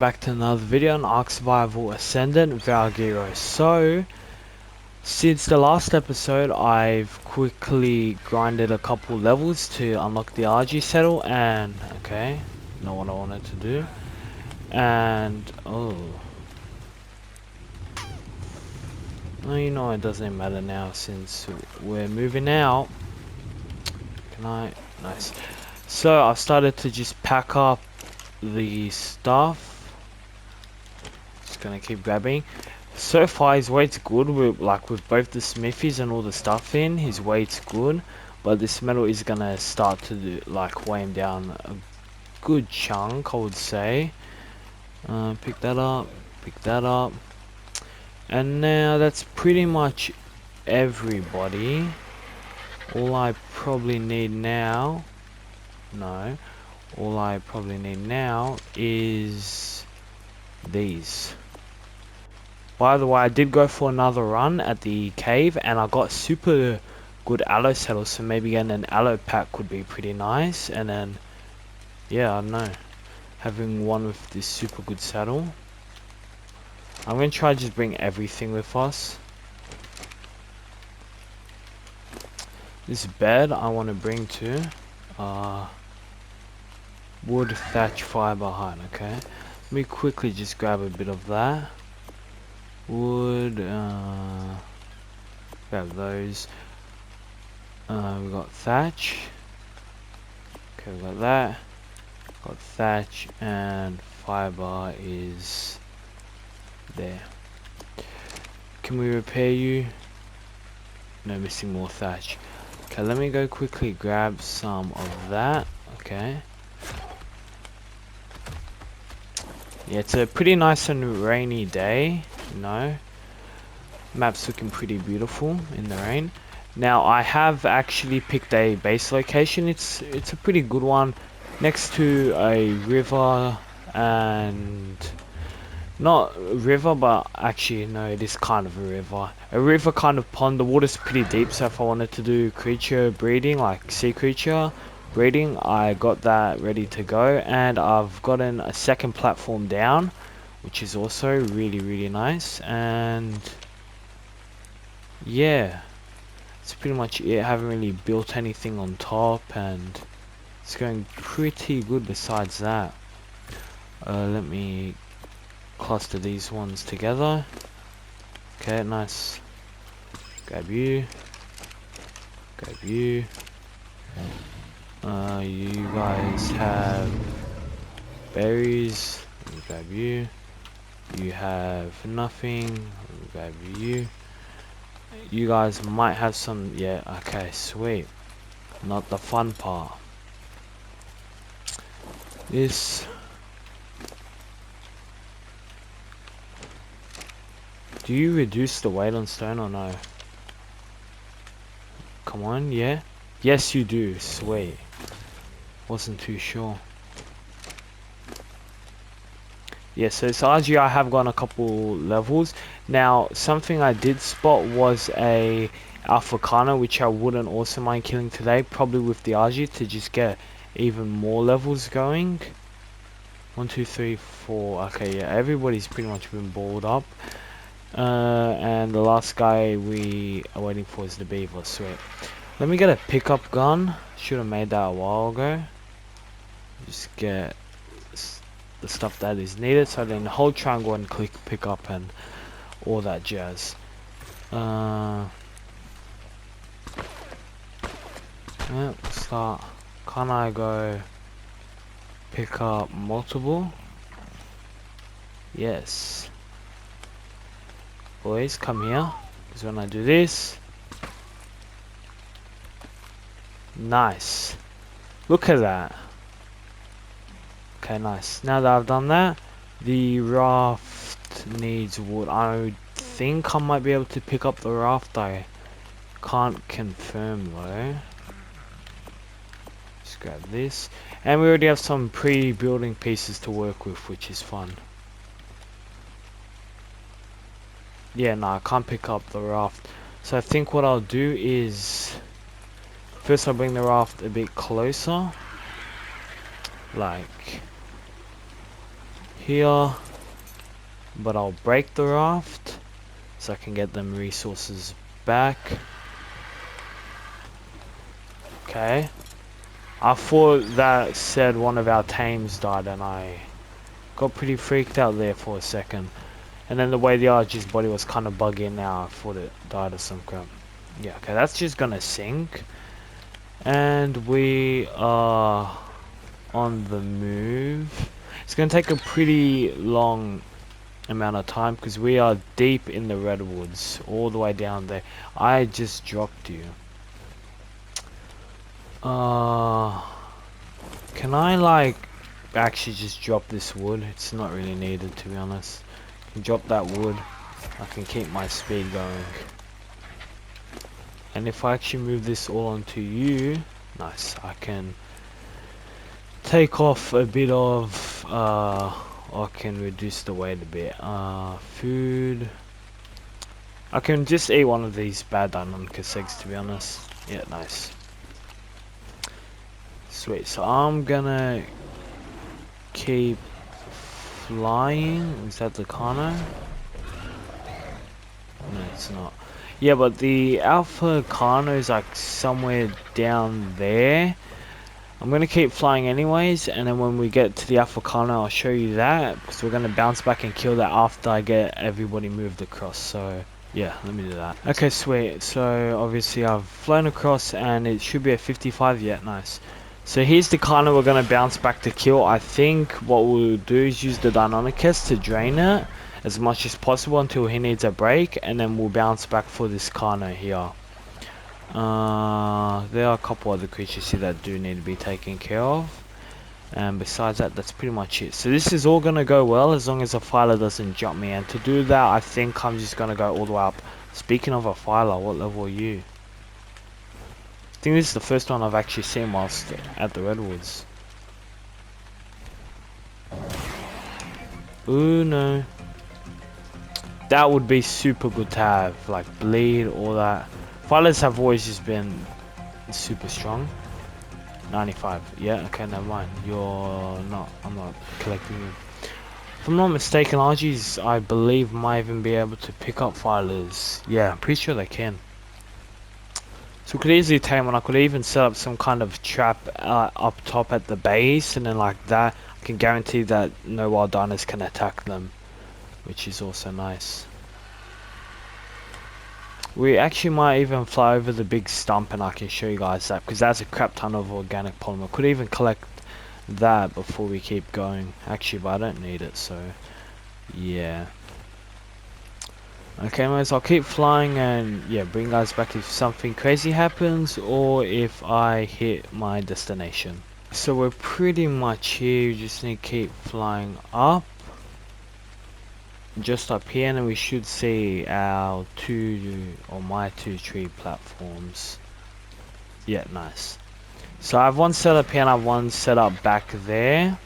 Back to another video on Ark Survival Ascendant Valguero. So, since the last episode, I've quickly grinded a couple levels to unlock the RG settle, and okay, not what I wanted to do. And you know, it doesn't matter now since we're moving out. Can I? Nice. So I've started to just pack up the stuff. Just gonna keep grabbing. So far his weight's good with both the smithies and all the stuff in, his weight's good, but this metal is gonna start to weigh him down a good chunk, I would say. Pick that up, and now that's pretty much everybody. All I probably need now is these. By the way, I did go for another run at the cave and I got super good Allos saddles, so maybe getting an Allo pack would be pretty nice. And then, yeah, I don't know, having one with this super good saddle. I'm gonna try to just bring everything with us. This bed I want to bring too. Wood, thatch, fiber, hide. Okay, let me quickly just grab a bit of that. Wood, grab those. We got thatch. Okay, we got that. Got thatch, and fiber is there. Can we repair you? No, missing more thatch. Okay, let me go quickly grab some of that. Okay. Yeah, it's a pretty nice and rainy day, you know. Map's looking pretty beautiful in the rain. Now I have actually picked a base location. It's a pretty good one, next to a river, and not a river, but actually no, it is kind of a river. A river kind of pond. The water's pretty deep, so if I wanted to do creature breeding, like sea creature breeding, I got that ready to go, and I've gotten a second platform down, which is also really nice. And yeah, that's pretty much it. I haven't really built anything on top, and it's going pretty good besides that. Let me cluster these ones together. Okay, nice. Grab you. You guys have berries. Let me grab you. You have nothing. Let me grab you. You guys might have some. Yeah, okay, sweet. Not the fun part. This. Do you reduce the weight on stone or no? Come on, yeah? Yes, you do. Sweet. Wasn't too sure. Yeah, so it's RG. I have gone a couple levels. Now, something I did spot was a Alphacana, which I wouldn't also mind killing today, probably with the RG to just get even more levels going. 1, 2, 3, 4. Okay, yeah, everybody's pretty much been balled up. And the last guy we are waiting for is the beaver. Sweet. Let me get a pickup gun. Should have made that a while ago. Just get the stuff that is needed. So then hold triangle and click pick up and all that jazz. Yeah, start. Can I go pick up multiple? Yes. Boys, come here. Because when I do this, nice. Look at that. Okay, nice. Now that I've done that, the raft needs wood. I think I might be able to pick up the raft. I can't confirm though. Just grab this. And we already have some pre-building pieces to work with, which is fun. Yeah, no, I can't pick up the raft. So I think what I'll do is first I'll bring the raft a bit closer. Like here, but I'll break the raft so I can get them resources back. Okay. I thought that said one of our tames died, and I got pretty freaked out there for a second. And then the way the Archie's body was kind of buggy now, I thought it died of some crap. Yeah, okay, that's just gonna sink. And we are on the move. It's gonna take a pretty long amount of time because we are deep in the redwoods, all the way down there. I just dropped you. Can I like actually just drop this wood? It's not really needed, to be honest. Drop that wood. I can keep my speed going. And if I actually move this all onto you, nice, I can take off a bit of I can reduce the weight a bit. Food, I can just eat one of these bad deinonychus eggs, to be honest. Yeah, nice, sweet. So I'm gonna keep flying. Is that the Kano? No, it's not. Yeah, but the Alpha Kano is like somewhere down there. I'm gonna keep flying anyways, and then when we get to the Alpha Kano, I'll show you that, because we're gonna bounce back and kill that after I get everybody moved across. So yeah, let me do that. Okay, sweet. So obviously I've flown across, and it should be a 55 yet. Nice. So here's the Kano we're gonna bounce back to kill. I think what we'll do is use the Deinonychus to drain it as much as possible until he needs a break, and then we'll bounce back for this Kano here. There are a couple other creatures here that do need to be taken care of, and besides that, that's pretty much it. So this is all gonna go well as long as a Phyla doesn't jump me, and to do that I think I'm just gonna go all the way up. Speaking of a Phyla, what level are you? I think this is the first one I've actually seen whilst at the redwoods. Ooh no. That would be super good to have, like bleed, all that. Phylas have always just been super strong. 95, yeah, okay, never mind. You're not, I'm not collecting you. If I'm not mistaken, RGs, I believe, might even be able to pick up Phylas. Yeah, I'm pretty sure they can. So we could easily tame one. I could even set up some kind of trap up top at the base, and then like that, I can guarantee that no wild diners can attack them, which is also nice. We actually might even fly over the big stump, and I can show you guys that, because that's a crap ton of organic polymer. Could even collect that before we keep going. Actually, but I don't need it, so yeah. Okay, anyways, I'll keep flying and yeah, bring you guys back if something crazy happens or if I hit my destination. So we're pretty much here. You just need to keep flying up. Just up here, and then we should see our my two tree platforms. Yeah, nice. So I have one set up here and I have one set up back there.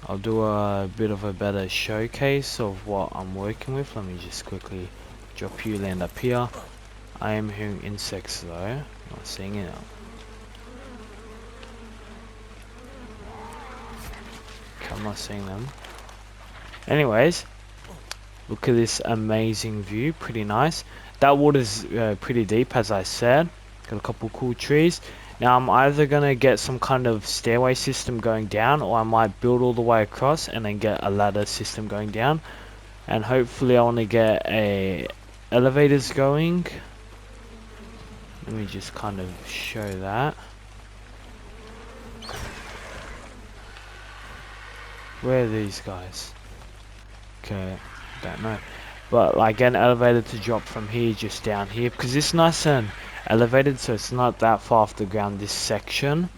I'll do a bit of a better showcase of what I'm working with. Let me just quickly drop you, land up here. I am hearing insects though, not seeing it. Okay, I'm not seeing them. Anyways, look at this amazing view, pretty nice. That water's pretty deep, as I said. Got a couple cool trees. Now I'm either gonna get some kind of stairway system going down, or I might build all the way across and then get a ladder system going down. And hopefully I want to get a elevators going. Let me just kind of show that. Where are these guys? Okay, don't know. But like get an elevator to drop from here just down here, because it's nice and elevated, so it's not that far off the ground, this section.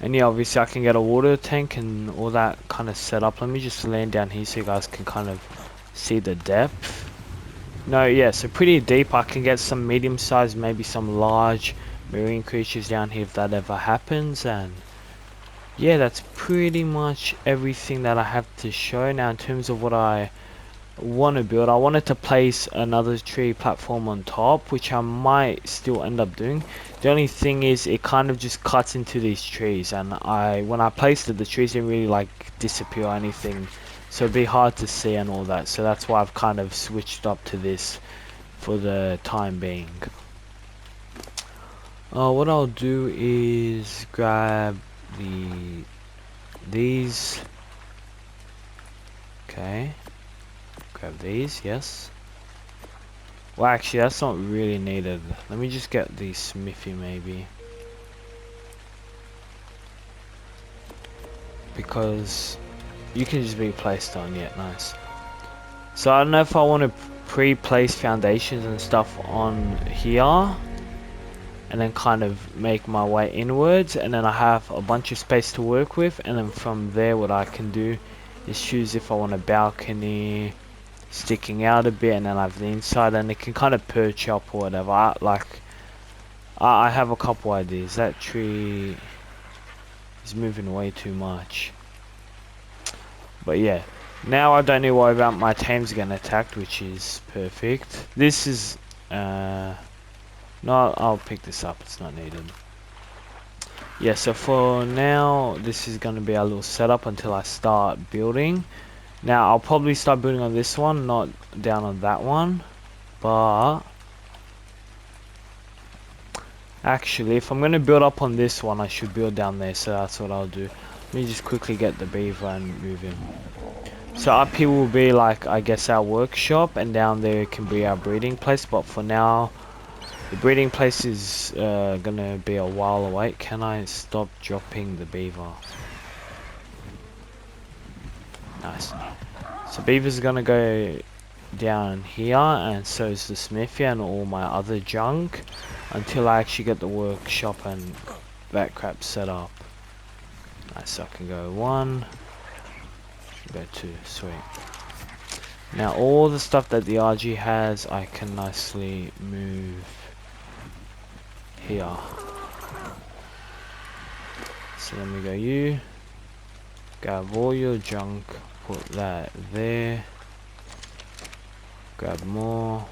And yeah, obviously I can get a water tank and all that kind of set up. Let me just land down here so you guys can kind of see the depth. No, yeah, so pretty deep. I can get some medium sized, maybe some large marine creatures down here if that ever happens. And yeah, that's pretty much everything that I have to show. Now in terms of what I want to build. I wanted to place another tree platform on top, which I might still end up doing. The only thing is it kind of just cuts into these trees, and when I placed it, the trees didn't really like disappear or anything, so it'd be hard to see and all that. So that's why I've kind of switched up to this for the time being. What I'll do is grab these. Okay. Grab these, yes. Well, actually, that's not really needed. Let me just get the smithy, maybe. Because you can just be placed on, yeah, nice. So I don't know if I want to pre-place foundations and stuff on here. And then kind of make my way inwards. And then I have a bunch of space to work with. And then from there, what I can do is choose if I want a balcony sticking out a bit, and then I have the inside, and it can kind of perch up or whatever. I have a couple ideas. That tree is moving way too much, but yeah, now I don't need to worry about my tames getting attacked, which is perfect. This is no, I'll pick this up, it's not needed. Yeah, so for now this is going to be our little setup until I start building. Now, I'll probably start building on this one, not down on that one. But actually, if I'm going to build up on this one, I should build down there. So that's what I'll do. Let me just quickly get the beaver and move him. So up here will be like, I guess, our workshop. And down there can be our breeding place. But for now, the breeding place is going to be a while away. Can I stop dropping the beaver? Nice. So beaver's gonna go down here, and so is the smithy and all my other junk, until I actually get the workshop and that crap set up. Nice, so I can go 1, go 2, sweet. Now all the stuff that the RG has, I can nicely move here. So let me go you, grab all your junk, put that there, grab more,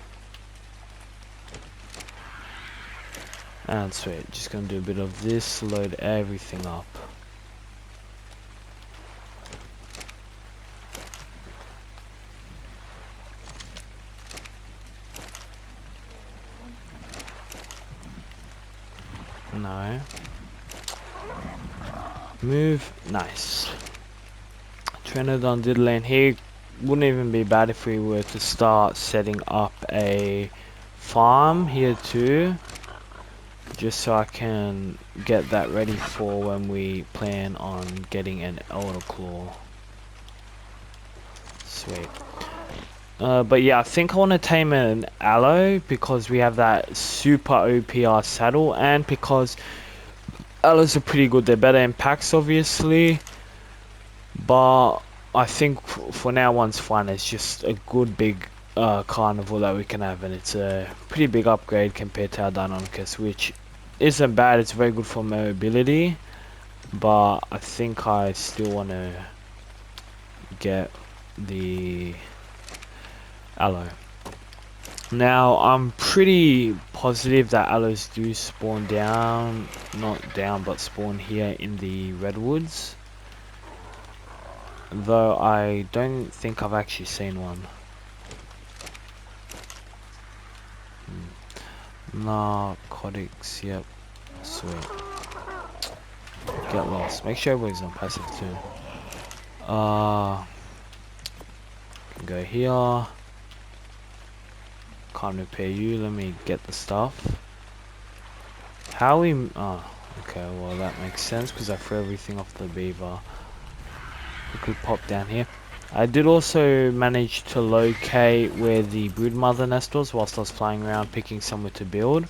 and sweet. Just gonna do a bit of this, load everything up. No. Move, nice. Trenodon Diddlane here wouldn't even be bad if we were to start setting up a farm here too, just so I can get that ready for when we plan on getting an Elder Claw. Sweet. But yeah, I think I want to tame an Allo because we have that super OPR saddle, and because Allos are pretty good. They're better in packs, obviously, but I think for now one's fine. It's just a good big carnivore that we can have, and it's a pretty big upgrade compared to our Deinonychus, which isn't bad. It's very good for mobility, but I think I still want to get the Allo. Now, I'm pretty positive that Allos do spawn down, not down, but spawn here in the redwoods. Though I don't think I've actually seen one. Narcotics, yep, sweet. Get lost. Make sure everybody's on passive too. Go here. Can't repair you, let me get the stuff. How we... oh, okay, well that makes sense because I threw everything off the beaver. We could pop down here. I did also manage to locate where the broodmother nest was whilst I was flying around picking somewhere to build.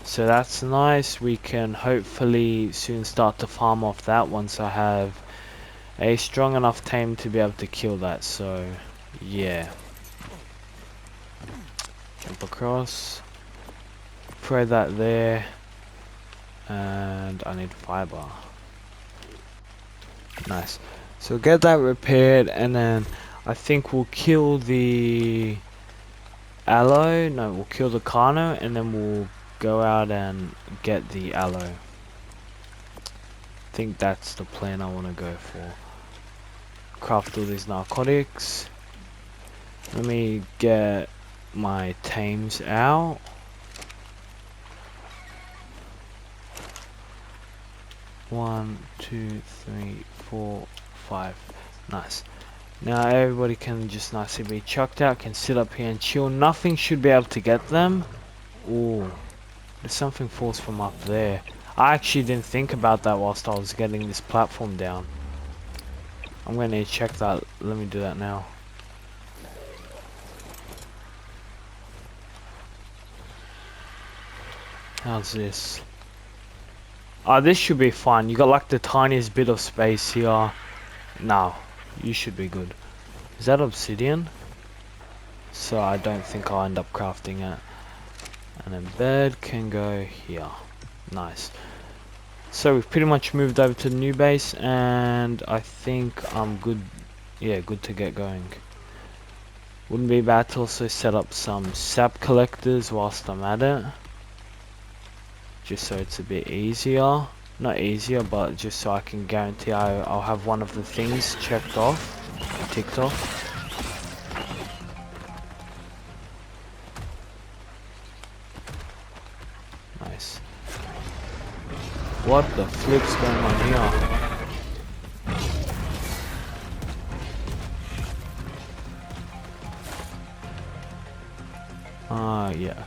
So that's nice. We can hopefully soon start to farm off that once I have a strong enough tame to be able to kill that. So yeah. Jump across, throw that there, and I need fiber. Nice. So get that repaired, and then I think we'll kill the Allo. No, we'll kill the Carno, and then we'll go out and get the Allo. I think that's the plan I want to go for. Craft all these narcotics. Let me get my tames out. One, two, three, four, five. Nice. Now everybody can just nicely be chucked out, can sit up here and chill. Nothing should be able to get them. Ooh, there's something falls from up there. I actually didn't think about that whilst I was getting this platform down. I'm going to check that. Let me do that now. How's this? This should be fine. You got like the tiniest bit of space here. No, you should be good. Is that obsidian? So I don't think I'll end up crafting it. And then bed can go here. Nice. So we've pretty much moved over to the new base, and I think I'm good. Yeah, good to get going. Wouldn't be bad to also set up some sap collectors whilst I'm at it. Just so it's a bit easier. Not easier, but just so I can guarantee I'll have one of the things checked off, ticked off. Nice. What the flip's going on here? Yeah,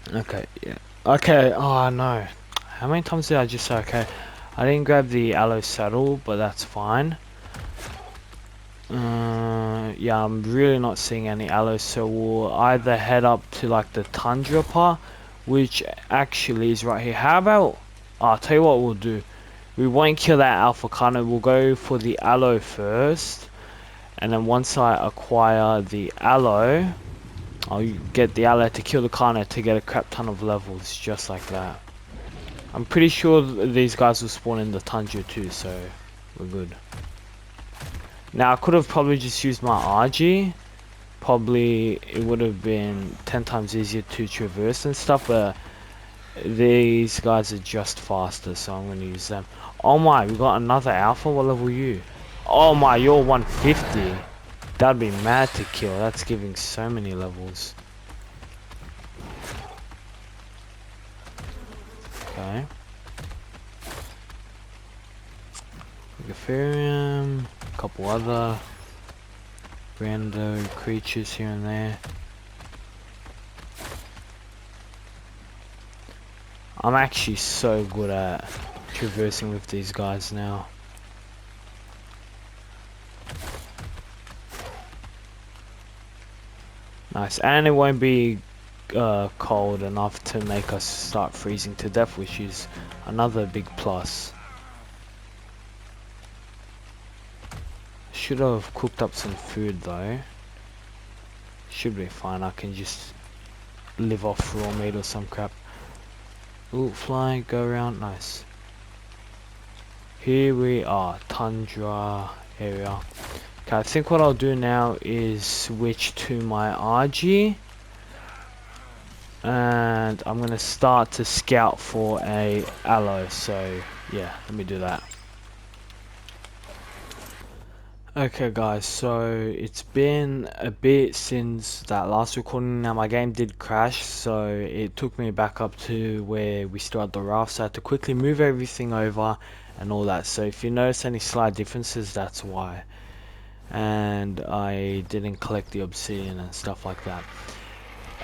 okay. Okay, yeah. Okay, oh no. How many times did I just say okay? I didn't grab the Allos saddle, but that's fine. Yeah, I'm really not seeing any Allos, so we'll either head up to like the tundra part, which actually is right here. How about, I'll tell you what we'll do. We won't kill that Alpha Carno, we'll go for the Allo first. And then once I acquire the Allo, I'll get the Allo to kill the Carno to get a crap ton of levels, just like that. I'm pretty sure these guys will spawn in the tundra too, so we're good. Now I could have probably just used my RG. Probably it would have been 10 times easier to traverse and stuff, but these guys are just faster, so I'm going to use them. Oh my, we got another alpha. What level are you? Oh my, you're 150. That'd be mad to kill. That's giving so many levels. Okay. Ethereum, a couple other random creatures here and there. I'm actually so good at traversing with these guys now. Nice, and it won't be cold enough to make us start freezing to death, which is another big plus. Should have cooked up some food though. Should be fine. I can just live off raw meat or some crap. Ooh, fly, go around, nice. Here we are, tundra area. Okay, I think what I'll do now is switch to my RG. And I'm gonna start to scout for a Allo, so yeah, let me do that. Okay guys, so it's been a bit since that last recording. Now my game did crash, so it took me back up to where we started the raft, so I had to quickly move everything over and all that. So if you notice any slight differences, that's why. And I didn't collect the obsidian and stuff like that.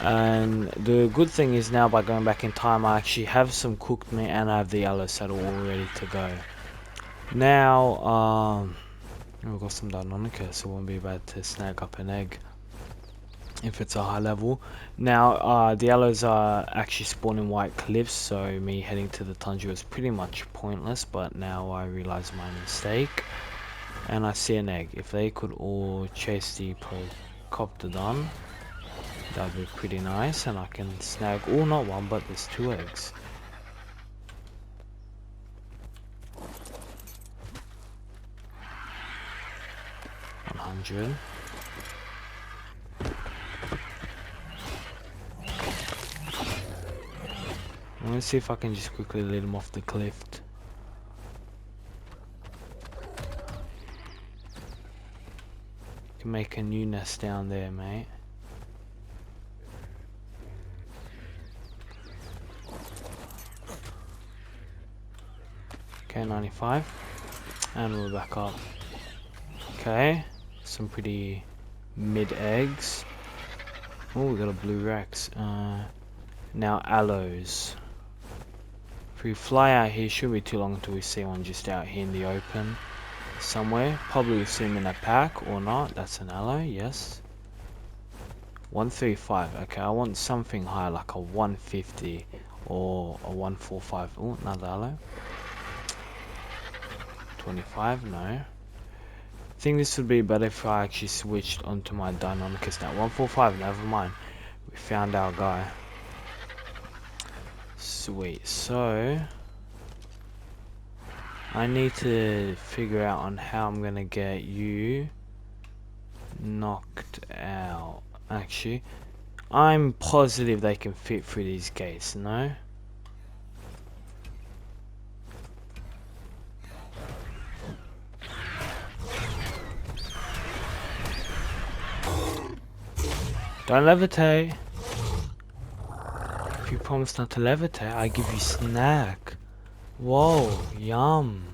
And the good thing is now, by going back in time, I actually have some cooked meat and I have the yellow saddle all ready to go. Now we've got some Deinonychus, so it won't be bad to snag up an egg if it's a high level. Now the Allos are actually spawning white cliffs, so me heading to the tundra is pretty much pointless, but now I realize my mistake and I see an egg. If they could all chase the Procoptodon, that'd be pretty nice, and I can snag, oh, not one, but there's 2 eggs. 100. I'm gonna see if I can just quickly lead him off the cliff. Can make a new nest down there, mate. Okay, 95. And we're back up. Okay, some pretty mid eggs. Oh, we got a blue Rex. Now Allos. If we fly out here, shouldn't be too long until we see one just out here in the open somewhere. Probably see him in a pack or not. That's an Allo, yes. 135. Okay, I want something high like a 150 or a 145. Oh, another Allo. 25, no. I think this would be better if I actually switched onto my Dynamicus now. 145, never mind. We found our guy. Sweet, so I need to figure out on how I'm gonna get you knocked out. Actually, I'm positive they can fit through these gates, no? Don't levitate. If you promise not to levitate, I give you snack. Whoa, yum.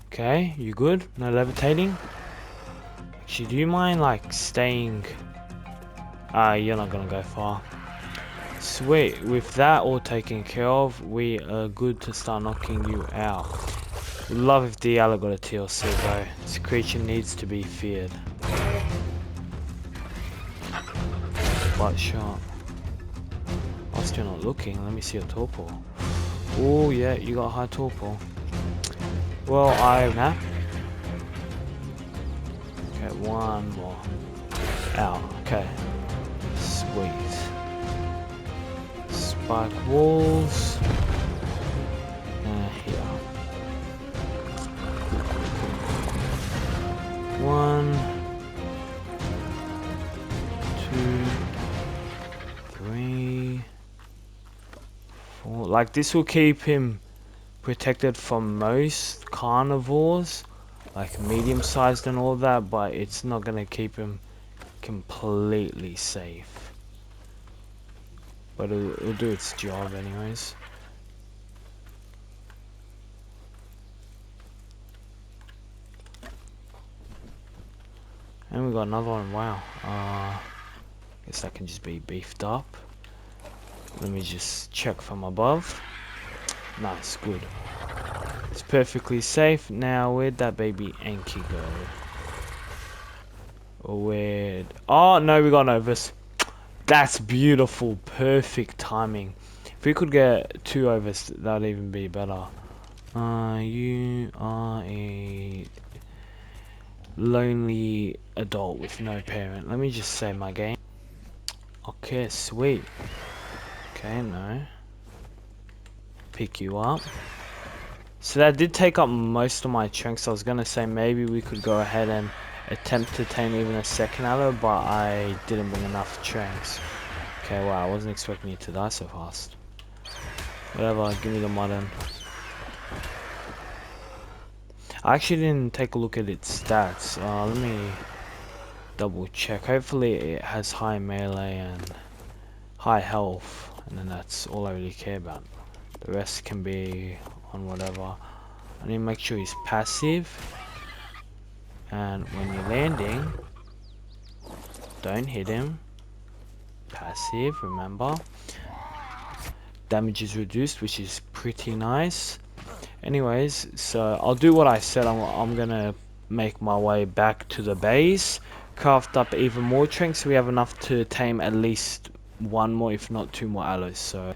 Okay, you good? No levitating? Actually, do you mind like staying? You're not gonna go far. Sweet, with that all taken care of, we are good to start knocking you out. Love if the Allo got a TLC though. This creature needs to be feared. Butt shot. Whilst you're not looking, let me see your torpor. Oh yeah, you got high torpor. Well, nah. Okay, one more. Out, okay. Sweet. Spike walls. Here. 1, 2, 3, 4. Like this will keep him protected from most carnivores, like medium sized and all that, but it's not gonna keep him completely safe. But it'll do its job anyways. And we got another one. Wow. Guess that can just be beefed up. Let me just check from above. Nice, good. It's perfectly safe. Now, where'd that baby Anki go? Where'd... Oh, no, we got Novus. That's beautiful. Perfect timing. If we could get 2 overs, that'd even be better. You are a lonely adult with no parent. Let me just save my game. Okay, sweet. Okay, no. Pick you up. So that did take up most of my chunks. I was gonna say maybe we could go ahead and attempt to tame even a second Allo, but I didn't bring enough chunks. Okay, wow, I wasn't expecting you to die so fast. Whatever, give me the modern. I actually didn't take a look at its stats. Let me double check. Hopefully it has high melee and high health, and then that's all I really care about. The rest can be on whatever. I need to make sure he's passive, and when you're landing, don't hit him. Passive, remember. Damage is reduced, which is pretty nice. Anyways, so I'll do what I said. I'm gonna make my way back to the base, craft up even more trinks so we have enough to tame at least 1 more, if not 2 more Allos. So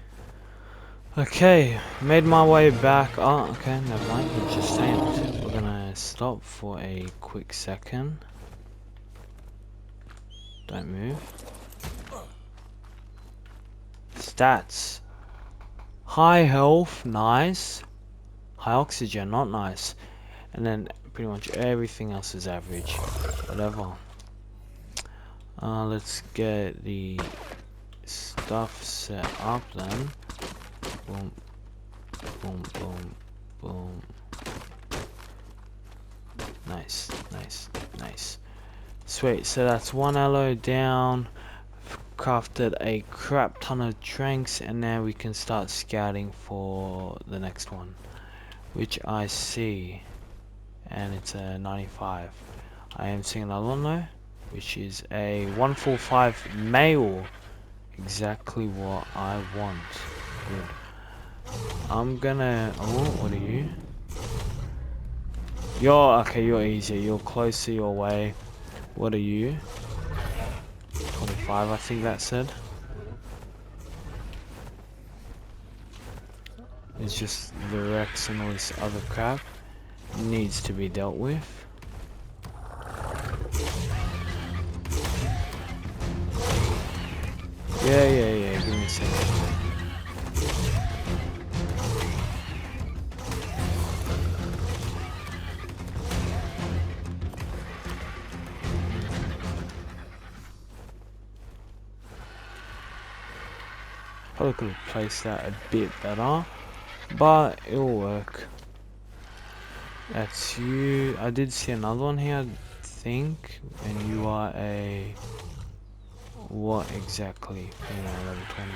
okay, made my way back. Oh, okay, never mind, he just tamed. We're gonna stop for a quick second. Don't move. Stats. High health, nice. High oxygen, not nice. and then pretty much everything else is average. Whatever. Let's get the stuff set up then. Boom, boom, boom, boom. Nice, nice, nice. Sweet, so that's one allo down. Crafted a crap ton of tranks, and now we can start scouting for the next one, which I see, and it's a 95. I am seeing another one though, which is a 145 male. Exactly what I want. Good. I'm gonna. Oh, what are you? You're okay. You're easier. You're closer your way. What are you? 25, I think that said. It's just the Rex and all this other crap needs to be dealt with. Yeah. Give me a second. Probably could have placed that a bit better, but it'll work. That's you. I did see another one here, I think, and you are a... What exactly? Female level 20.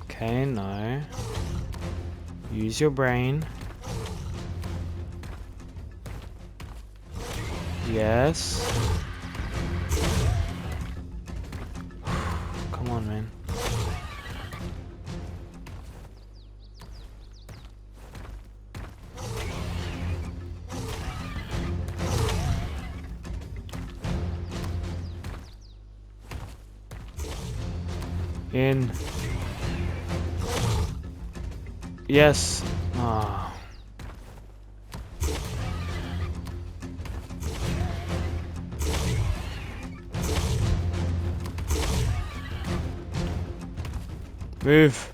Okay, no. Use your brain. Yes. Come on, man. In. Yes. Ah. Move.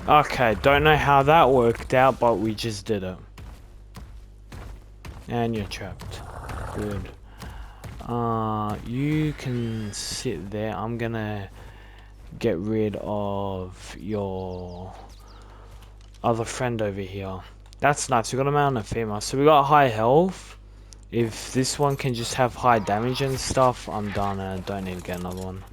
Okay, don't know how that worked out, but we just did it. And you're trapped. Good. You can sit there. I'm gonna get rid of your other friend over here. That's nice. We got a male and a female. So we got high health. If this one can just have high damage and stuff, I'm done and I don't need to get another one.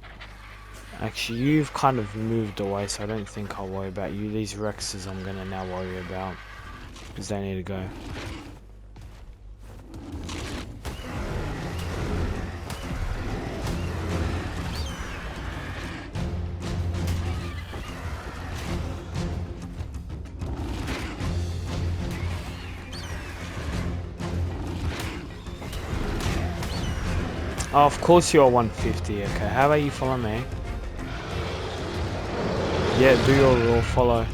Actually, you've kind of moved away, so I don't think I'll worry about you. These Rexes I'm gonna now worry about, because they need to go. Oh, of course you're 150. Okay, how about you follow me? Yeah, do your rule, follow.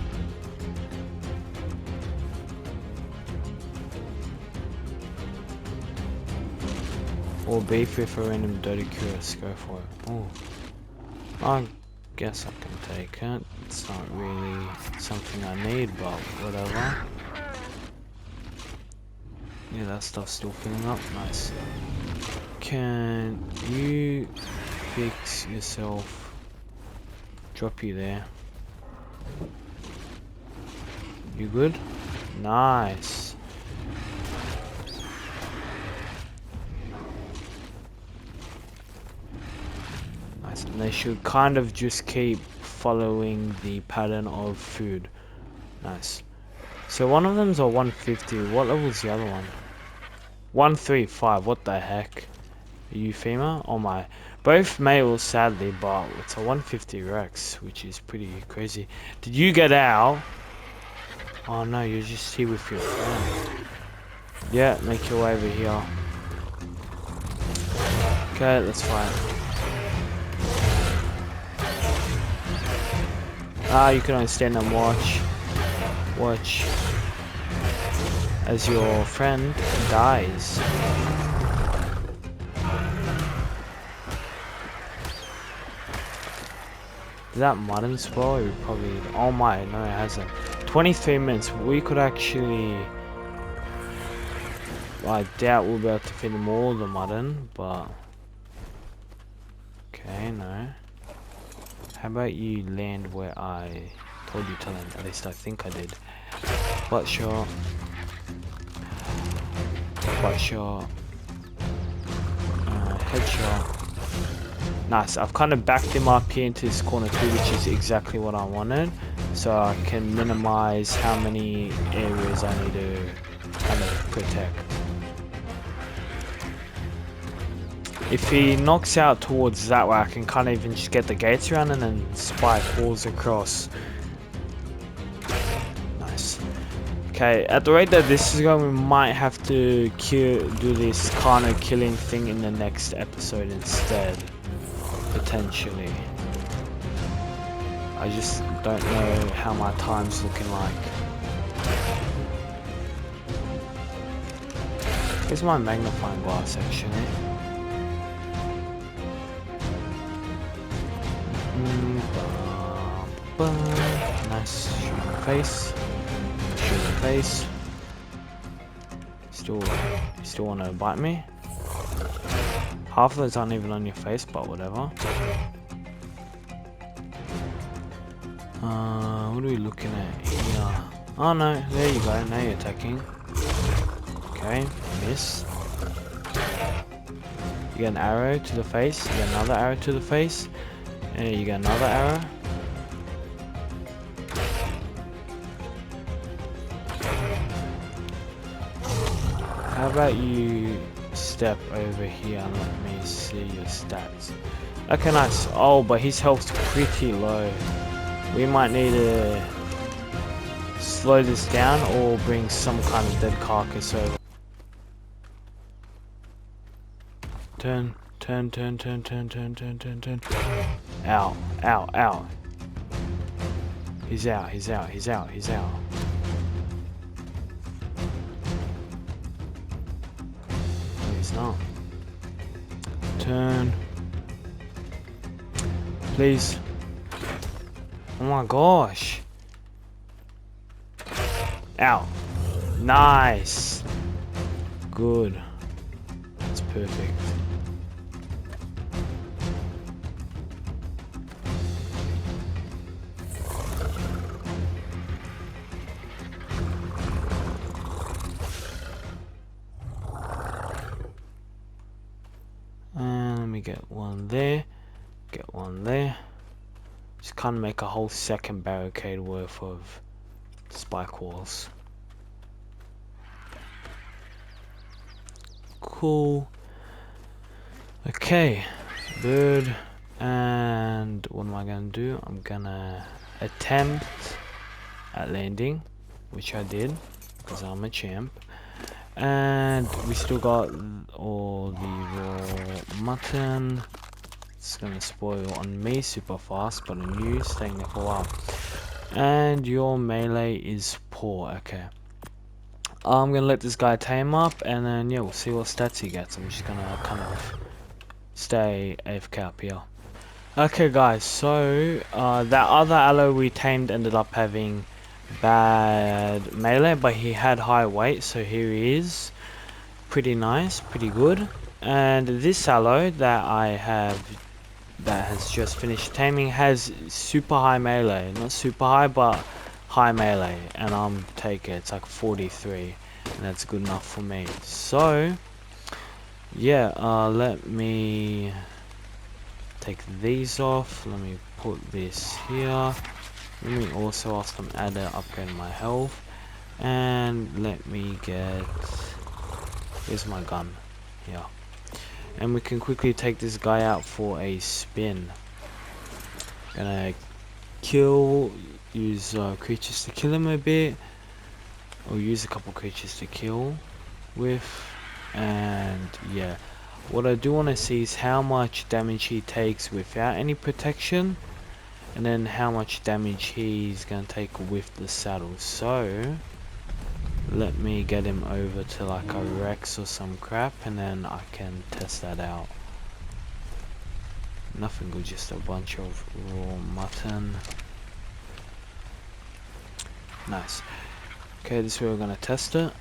Or beef with a random dirty curious, go for it. Oh, I guess I can take it. It's not really something I need, but whatever. Yeah, that stuff's still filling up, nice. Can you fix yourself? Drop you there. You good? Nice. Nice. And they should kind of just keep following the pattern of food. Nice. So one of them's a 150. What level's the other one? 135. What the heck? Are you female? Oh my. Both males, sadly, but it's a 150 Rex, which is pretty crazy. Did you get out? Oh no, you're just here with your friend. Yeah, make your way over here. Okay, let's fight. Ah, you can only stand and watch. Watch as your friend dies. Is that mutton spoil? You probably. Oh my, no, it hasn't. 23 minutes. We could actually. I doubt we'll be able to feed them all the mutton, but. Okay, no. How about you land where I told you to land? At least I think I did. Butt shot. Butt shot. Headshot. Nice. I've kind of backed him up here into this corner too, which is exactly what I wanted. So I can minimize how many areas I need to kind of protect. If he knocks out towards that way, I can kind of even just get the gates around and then spike walls across. Nice. Okay, at the rate that this is going, we might have to do this kind of killing thing in the next episode instead. Potentially. I just don't know how my time's looking like. Here's my magnifying glass actually. Nice. Shoot in the face. Shoot in the face. Still want to bite me? Half of those aren't even on your face, but whatever. What are we looking at here? Oh no, there you go. Now you're attacking. Okay, miss. You get an arrow to the face. You get another arrow to the face. And you get another arrow. How about you step over here and let me see your stats? Okay, nice. Oh, but his health's pretty low. We might need to slow this down or bring some kind of dead carcass over. Turn. Ow, ow, ow. He's out. No, he's not. Turn. Please. Oh my gosh. Ow. Nice. Good. That's perfect. Let me get one there. Get one there. Just kind of make a whole second barricade worth of spike walls. Cool. Okay, bird. And what am I gonna do? I'm gonna attempt at landing, which I did because I'm a champ. And we still got all the raw mutton. It's gonna spoil on me super fast, but on you, staying there for a while. And your melee is poor. Okay. I'm gonna let this guy tame up, and then yeah, we'll see what stats he gets. I'm just gonna kind of stay AFK up here. Okay, guys. So that other allo we tamed ended up having bad melee, but he had high weight, so here he is. Pretty nice, pretty good. And this allo that I have that has just finished taming has super high melee. Not super high, but high melee. And I'm taking it's like 43, and that's good enough for me. So yeah, let me take these off. Let me put this here. Let me also ask them add to upgrade my health. And let me get, here's my gun here, and we can quickly take this guy out for a spin. Gonna use creatures to kill him a bit, or use a couple creatures to kill with. And yeah, what I do want to see is how much damage he takes without any protection, and then how much damage he's gonna take with the saddle. So let me get him over to like a Rex or some crap, and then I can test that out. Nothing good, just a bunch of raw mutton. Nice. Okay, this is where we're gonna test it.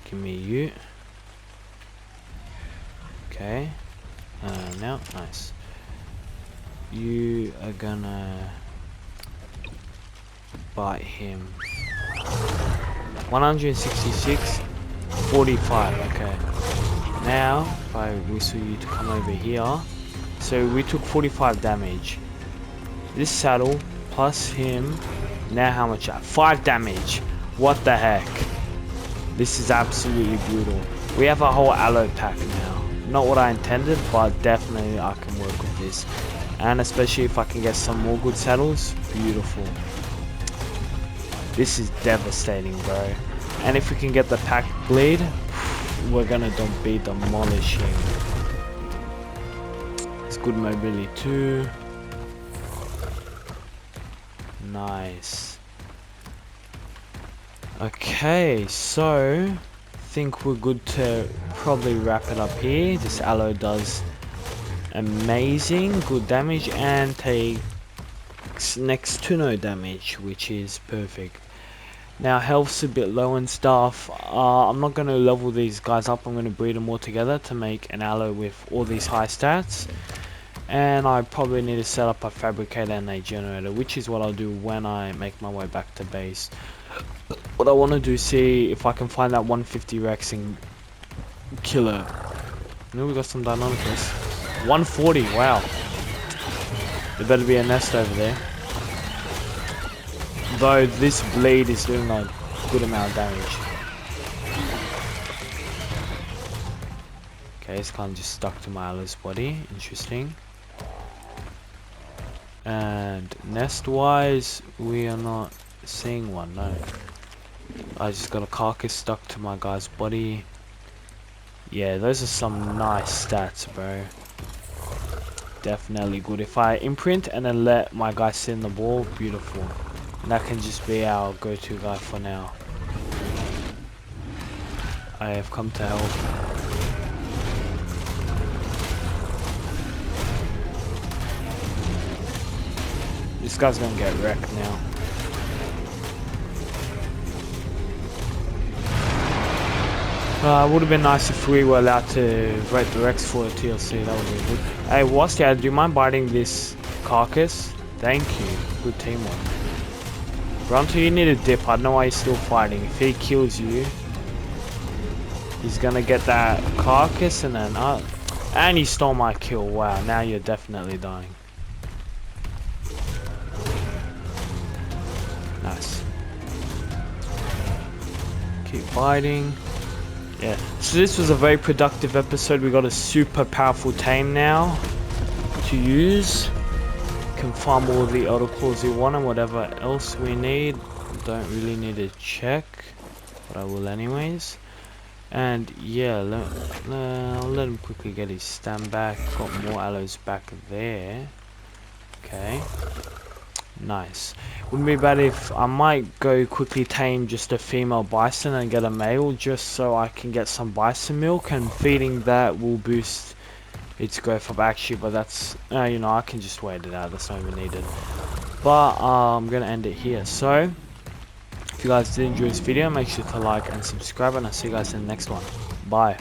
Give me you. Okay. Now, nice. You are gonna bite him. 166, 45. Okay. Now, if I whistle you to come over here, so we took 45 damage. This saddle plus him. Now how much? 5 damage. What the heck? This is absolutely brutal. We have a whole aloe pack now. Not what I intended, but definitely I can work with this. And especially if I can get some more good saddles, beautiful. This is devastating, bro. And if we can get the pack bleed, we're gonna be demolishing. It's good mobility too. Nice. Okay, so I think we're good to probably wrap it up here. This aloe does amazing, good damage, and takes next to no damage, which is perfect. Now health's a bit low and stuff. I'm not going to level these guys up. I'm going to breed them all together to make an aloe with all these high stats. And I probably need to set up a fabricator and a generator, which is what I'll do when I make my way back to base. What I want to do is see if I can find that 150 Rex and kill her. Now we got some Deinonychus. 140, wow. There better be a nest over there. Though this blade is doing a good amount of damage. Okay, it's kind of just stuck to my Allos body. Interesting. And nest wise, we are not seeing one, no. I just got a carcass stuck to my guy's body. Yeah, those are some nice stats, bro. Definitely good. If I imprint and then let my guy sit in the ball, beautiful. And that can just be our go-to guy for now. I have come to help. This guy's gonna get wrecked now. It would have been nice if we were allowed to rate the Rex for a TLC. That would be good. Hey, Wastia, do you mind biting this carcass? Thank you. Good teamwork. Grunter, you need a dip. I don't know why he's still fighting. If he kills you, he's gonna get that carcass and then and he stole my kill. Wow, now you're definitely dying. Nice. Keep fighting. Yeah, so this was a very productive episode. We got a super powerful tame now to use. Can farm all the Elder Claws we want and whatever else we need. Don't really need to check, but I will anyways. And yeah, I'll let him quickly get his stam back. Got more aloes back there. Okay. Nice. Wouldn't be bad if I might go quickly tame just a female bison and get a male just so I can get some bison milk, and feeding that will boost its growth up actually, but that's you know, I can just wait it out, that's not even needed. But I'm gonna end it here. So if you guys did enjoy this video, make sure to like and subscribe, and I'll see you guys in the next one. Bye.